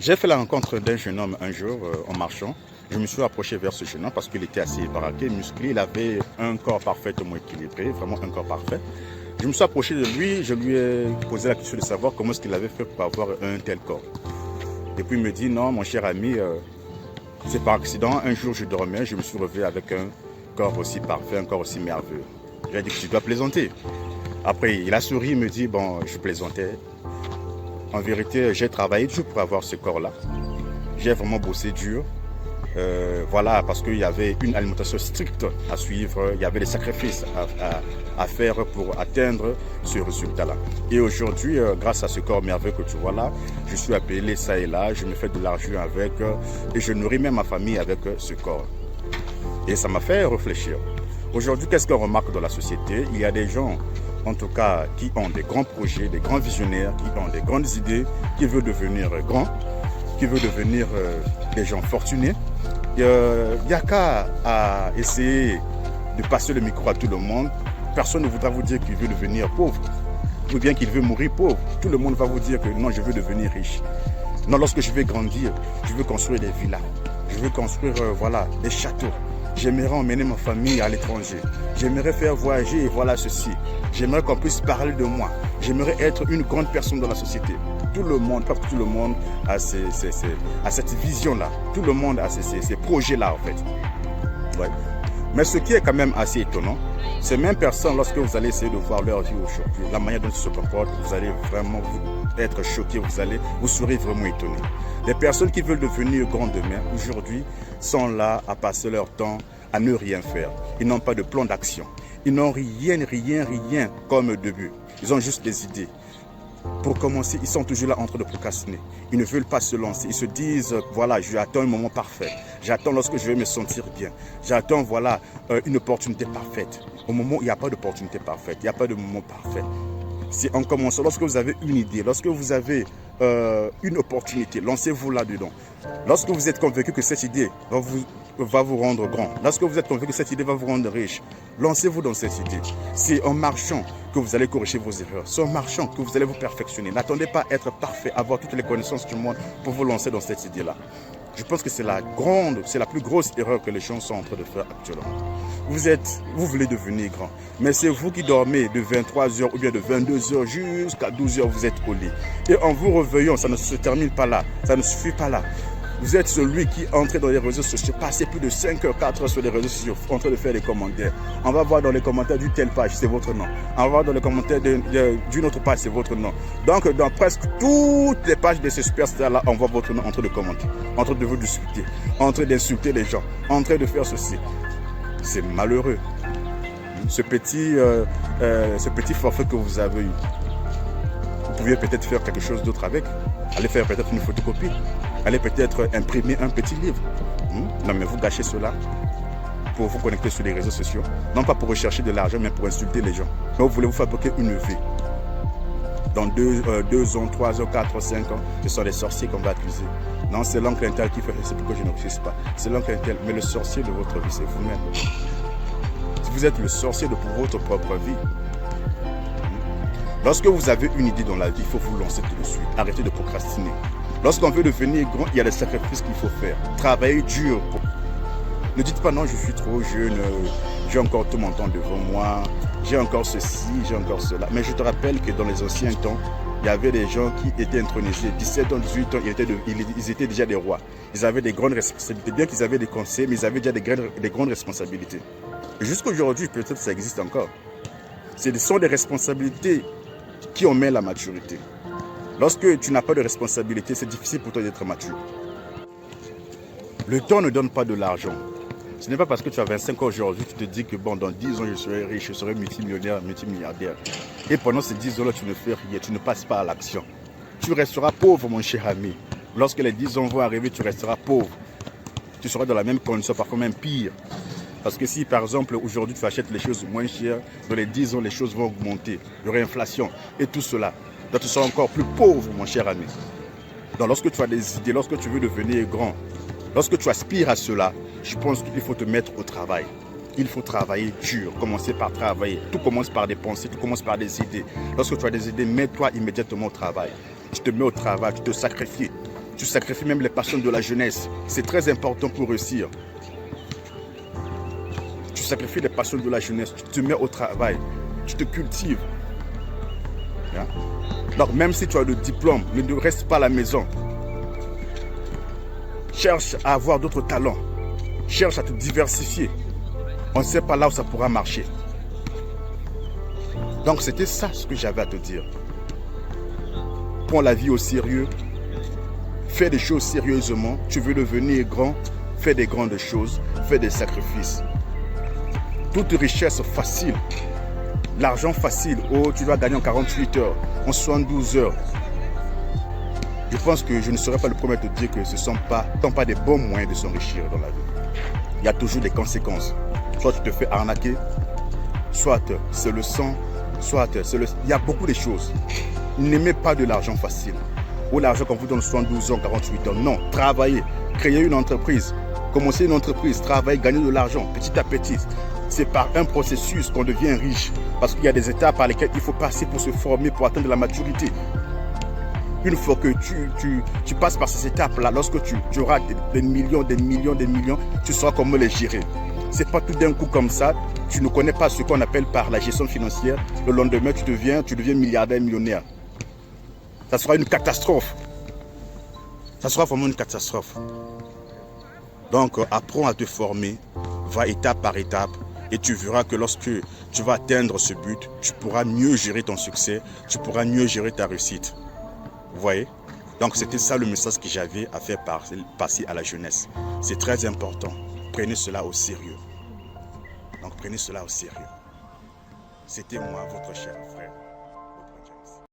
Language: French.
J'ai fait la rencontre d'un jeune homme un jour en marchant. Je me suis approché vers ce jeune homme parce qu'il était assez baraqué, musclé. Il avait un corps parfaitement équilibré, vraiment un corps parfait. Je me suis approché de lui, je lui ai posé la question de savoir comment est-ce qu'il avait fait pour avoir un tel corps. Et puis il me dit, non mon cher ami, c'est par accident. Un jour je dormais, je me suis réveillé avec un corps aussi parfait, un corps aussi merveilleux. Je lui ai dit que tu dois plaisanter. Après il a souri, il me dit, bon je plaisantais. En vérité, j'ai travaillé dur pour avoir ce corps-là. J'ai vraiment bossé dur. Voilà, parce qu'il y avait une alimentation stricte à suivre, il y avait des sacrifices à faire pour atteindre ce résultat-là. Et aujourd'hui, grâce à ce corps merveilleux que tu vois là, je suis appelé ça et là, je me fais de l'argent avec, et je nourris même ma famille avec ce corps. Et ça m'a fait réfléchir. Aujourd'hui, qu'est-ce qu'on remarque dans la société? Il y a des gens, en tout cas, qui ont des grands projets, des grands visionnaires, qui ont des grandes idées, qui veulent devenir grands, qui veulent devenir des gens fortunés. Il n'y a qu'à essayer de passer le micro à tout le monde. Personne ne voudra vous dire qu'il veut devenir pauvre ou bien qu'il veut mourir pauvre. Tout le monde va vous dire que non, je veux devenir riche. Non, lorsque je vais grandir, je veux construire des villas. Je veux construire voilà, des châteaux. J'aimerais emmener ma famille à l'étranger. J'aimerais faire voyager, voilà ceci. J'aimerais qu'on puisse parler de moi. J'aimerais être une grande personne dans la société. Tout le monde, parce que tout le monde a cette vision-là. Tout le monde a ces projets-là, en fait. Ouais. Mais ce qui est quand même assez étonnant, ces mêmes personnes, lorsque vous allez essayer de voir leur vie aujourd'hui, la manière dont ils se comportent, vous allez vraiment être choqué, vous serez vraiment étonné. Les personnes qui veulent devenir grandes demain, aujourd'hui, sont là à passer leur temps à ne rien faire. Ils n'ont pas de plan d'action. Ils n'ont rien comme début. Ils ont juste des idées. Pour commencer, ils sont toujours là en train de procrastiner. Ils ne veulent pas se lancer. Ils se disent, voilà, j'attends un moment parfait. J'attends lorsque je vais me sentir bien. J'attends, voilà, une opportunité parfaite. Au moment où il n'y a pas d'opportunité parfaite, il n'y a pas de moment parfait. C'est en commençant, lorsque vous avez une idée, lorsque vous avez une opportunité, lancez-vous là-dedans. Lorsque vous êtes convaincu que cette idée va vous rendre grand, lorsque vous êtes convaincu que cette idée va vous rendre riche, lancez-vous dans cette idée. C'est en marchant que vous allez corriger vos erreurs. C'est en marchant que vous allez vous perfectionner. N'attendez pas à être parfait, avoir toutes les connaissances du monde pour vous lancer dans cette idée-là. Je pense que c'est la plus grosse erreur que les gens sont en train de faire actuellement. Vous voulez devenir grand, mais c'est vous qui dormez de 23h ou bien de 22h jusqu'à 12h, vous êtes au lit. Et en vous réveillant, ça ne se termine pas là, ça ne suffit pas là. Vous êtes celui qui entre dans les réseaux sociaux, passez plus de 5 heures, 4 heures sur les réseaux sociaux, en train de faire des commentaires. On va voir dans les commentaires d'une telle page, c'est votre nom. On va voir dans les commentaires d'une autre page, c'est votre nom. Donc, dans presque toutes les pages de ces superstars-là, on voit votre nom en train de commenter, en train de vous discuter, en train d'insulter les gens, en train de faire ceci. C'est malheureux. Ce petit forfait que vous avez eu, vous pouviez peut-être faire quelque chose d'autre avec. Allez faire peut-être une photocopie. Allez peut-être imprimer un petit livre. Non, mais vous gâchez cela pour vous connecter sur les réseaux sociaux. Non pas pour rechercher de l'argent, mais pour insulter les gens. Mais vous voulez vous fabriquer une vie. Dans 2 ans, 3 ans, 4 ans, 5 ans, ce sont les sorciers qu'on va accuser. Non, c'est l'oncle Intel qui fait, c'est pourquoi je ne refuse pas. C'est l'oncle Intel, mais le sorcier de votre vie, c'est vous-même. Vous êtes le sorcier de votre propre vie. Lorsque vous avez une idée dans la vie, il faut vous lancer tout de suite. Arrêtez de procrastiner. Lorsqu'on veut devenir grand, il y a des sacrifices qu'il faut faire. Travailler dur. Ne dites pas non, je suis trop jeune, j'ai encore tout mon temps devant moi, j'ai encore ceci, j'ai encore cela. Mais je te rappelle que dans les anciens temps, il y avait des gens qui étaient intronisés. 17 ans, 18 ans, ils étaient déjà des rois. Ils avaient des grandes responsabilités. Bien qu'ils avaient des conseils, mais ils avaient déjà des grandes responsabilités. Et jusqu'à aujourd'hui, peut-être ça existe encore. Ce sont des responsabilités qui ont mis la maturité. Lorsque tu n'as pas de responsabilité, c'est difficile pour toi d'être mature. Le temps ne donne pas de l'argent. Ce n'est pas parce que tu as 25 ans aujourd'hui, tu te dis que bon, dans 10 ans, je serai riche, je serai multimillionnaire, multimilliardaire. Et pendant ces 10 ans-là, tu ne fais rien, tu ne passes pas à l'action. Tu resteras pauvre, mon cher ami. Lorsque les 10 ans vont arriver, tu resteras pauvre. Tu seras dans la même condition, parfois même pire. Parce que si, par exemple, aujourd'hui, tu achètes les choses moins chères, dans les 10 ans, les choses vont augmenter. Il y aura inflation et tout cela. Donc, tu seras encore plus pauvre, mon cher ami. Donc, lorsque tu as des idées, lorsque tu veux devenir grand, lorsque tu aspires à cela, je pense qu'il faut te mettre au travail. Il faut travailler dur, commencer par travailler. Tout commence par des pensées, tout commence par des idées. Lorsque tu as des idées, mets-toi immédiatement au travail. Tu te mets au travail, tu te sacrifies. Tu sacrifies même les passions de la jeunesse. C'est très important pour réussir. Tu sacrifies les passions de la jeunesse. Tu te mets au travail. Tu te cultives. Hein? Donc même si tu as le diplôme, ne reste pas à la maison. Cherche à avoir d'autres talents. Cherche à te diversifier. On ne sait pas là où ça pourra marcher. Donc c'était ça ce que j'avais à te dire. Prends la vie au sérieux. Fais des choses sérieusement. Tu veux devenir grand. Fais des grandes choses. Fais des sacrifices. Toute richesse facile. L'argent facile. Oh, tu dois gagner en 48 heures. En 72 heures. Je pense que je ne serai pas le premier à te dire que ce ne sont pas des bons moyens de s'enrichir dans la vie. Il y a toujours des conséquences. Soit tu te fais arnaquer, soit c'est le sang, soit c'est le... Il y a beaucoup de choses. N'aimez pas de l'argent facile. Ou l'argent qu'on vous donne 72 ans, 48 ans. Non, travaillez, créez une entreprise. Commencez une entreprise, travaillez, gagnez de l'argent petit à petit. C'est par un processus qu'on devient riche. Parce qu'il y a des étapes par lesquelles il faut passer pour se former, pour atteindre la maturité. Une fois que tu passes par ces étapes-là, lorsque tu auras des millions, tu sauras comment les gérer. Ce n'est pas tout d'un coup comme ça. Tu ne connais pas ce qu'on appelle par la gestion financière. Le lendemain, tu deviens milliardaire, millionnaire. Ça sera une catastrophe. Ça sera vraiment une catastrophe. Donc, apprends à te former. Va étape par étape. Et tu verras que lorsque tu vas atteindre ce but, tu pourras mieux gérer ton succès. Tu pourras mieux gérer ta réussite. Vous voyez? Donc c'était ça le message que j'avais à faire passer à la jeunesse. C'est très important. Prenez cela au sérieux. Donc prenez cela au sérieux. C'était moi, votre cher frère.